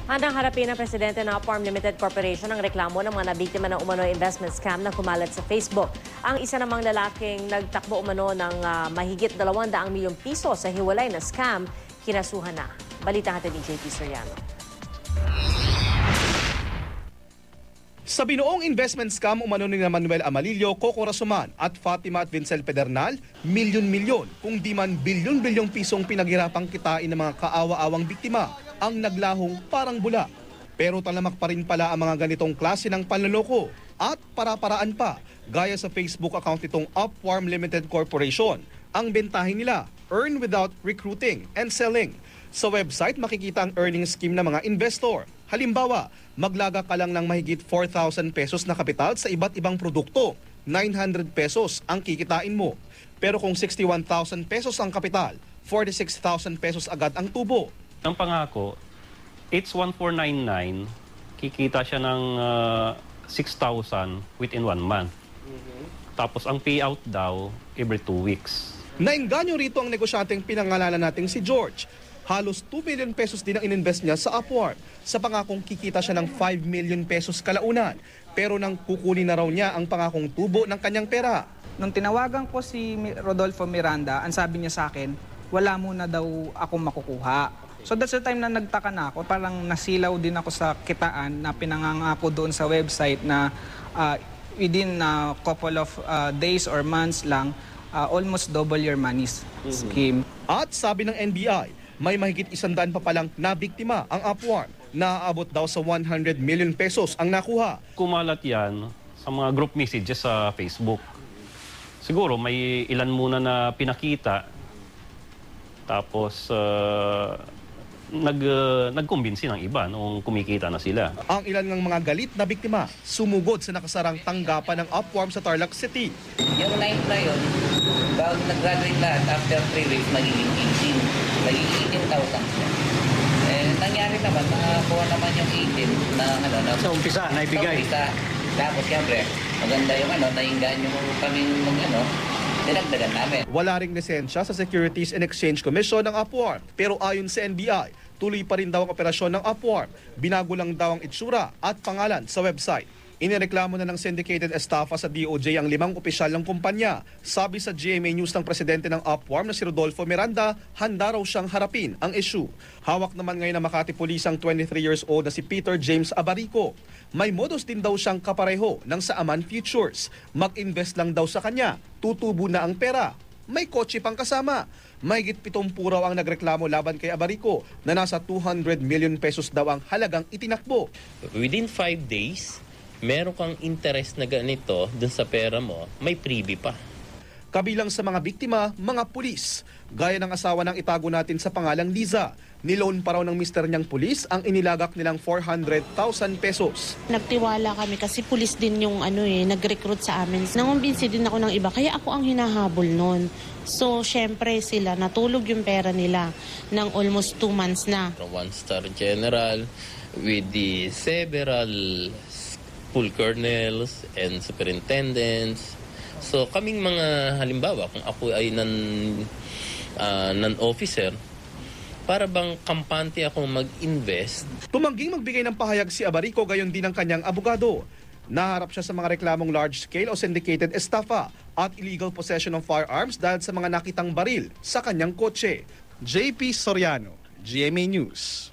Handang harapin ng presidente ng Upfarm Limited Corporation ang reklamo ng mga nabiktima ng umano'y investment scam na kumalat sa Facebook. Ang isa namang lalaking nagtakbo umano ng mahigit 200 milyong piso sa hiwalay na scam, kinasuhan na. Balita natin ni JP Soriano. Sa binuong investment scam umano ni Manuel Amalillo, Coco Rasuman at Fatima at Vincel Pedernal, milyon-milyon kung di man bilyon-bilyong pisong pinaghirapang kitain ng mga kaawa-awang biktima ang naglahong parang bula. Pero talamak pa rin pala ang mga ganitong klase ng panloloko at para-paraan pa gaya sa Facebook account nitong Upfarm Limited Corporation. Ang bentahin nila, earn without recruiting and selling. Sa website makikita ang earning scheme ng mga investor. Halimbawa, maglaga ka lang ng mahigit 4,000 pesos na kapital sa iba't ibang produkto. 900 pesos ang kikitain mo. Pero kung 61,000 pesos ang kapital, 46,000 pesos agad ang tubo. Ang pangako, it's 1499, kikita siya ng 6,000 within 1 month. Tapos ang payout daw, every 2 weeks. Nainganyo rito ang negosyanteng pinangalanan nating si George. Halos 2 million pesos din ang ininvest niya sa Upfarm. Sa pangakong kikita siya ng 5 million pesos kalaunan. Pero nang kukunin na raw niya ang pangakong tubo ng kanyang pera. Nung tinawagan ko si Rodolfo Miranda, ang sabi niya sa akin, wala muna daw akong makukuha. So that's the time na nagtaka na ako. Parang nasilaw din ako sa kitaan na pinangangako doon sa website na within a couple of days or months lang, almost double your money's scheme. At sabi ng NBI, may mahigit 100 pa palang nabiktima ang Upfarm. Naaabot daw sa 100 million pesos ang nakuha. Kumalat yan sa mga group messages sa Facebook. Siguro may ilan muna na pinakita. Tapos nagkumbinsi ng iba nung kumikita na sila. Ang ilan ng mga galit na biktima sumugod sa nakasarang tanggapan ng Upfarm sa Tarlac City. Yung 9 na yun, bago nag-graduate lahat, after 3 weeks, magiging 18. Magiging 18,000 siya. Nangyari naman, nakakuha naman yung 18 na sa umpisa, naibigay. Sa umpisa. Tapos siyempre, maganda yung naingaan yung kaming dinagdagan namin. Wala ring lisensya sa Securities and Exchange Commission ng Upfarm. Pero ayon sa NBI, tuloy pa rin daw ang operasyon ng Upfarm. Binago lang daw ang itsura at pangalan sa website. Inireklamo na ng syndicated estafa sa DOJ ang 5 opisyal ng kumpanya. Sabi sa GMA News ng presidente ng Upfarm na si Rodolfo Miranda, handa raw siyang harapin ang issue. Hawak naman ngayon ng Makati Police ang 23 years old na si Peter James Abarico. May modus din daw siyang kapareho ng sa Aman Futures. Mag-invest lang daw sa kanya, tutubo na ang pera. May kotse pang kasama. Mahigit 70 raw ang nagreklamo laban kay Abarico na nasa 200 million pesos daw ang halagang itinakbo. Within 5 days, meron kang interest na ganito dun sa pera mo, may freebie pa. Kabilang sa mga biktima, mga pulis. Gaya ng asawa ng itago natin sa pangalang Liza. Niloan pa raw ng mister niyang pulis ang inilagak nilang 400,000 pesos. Nagtiwala kami kasi pulis din yung nag-recruit sa amin. Nangumbinsi din ako ng iba, kaya ako ang hinahabol noon. So, syempre sila, natulog yung pera nila ng almost 2 months na. 1-star general with the several full colonels and superintendents. So kaming mga halimbawa, kung ako ay non-officer, para bang kampante akong mag-invest. Tumangging magbigay ng pahayag si Abarico, gayon din ang kanyang abogado. Naharap siya sa mga reklamong large-scale o syndicated estafa at illegal possession of firearms dahil sa mga nakitang baril sa kanyang kotse. JP Soriano, GMA News.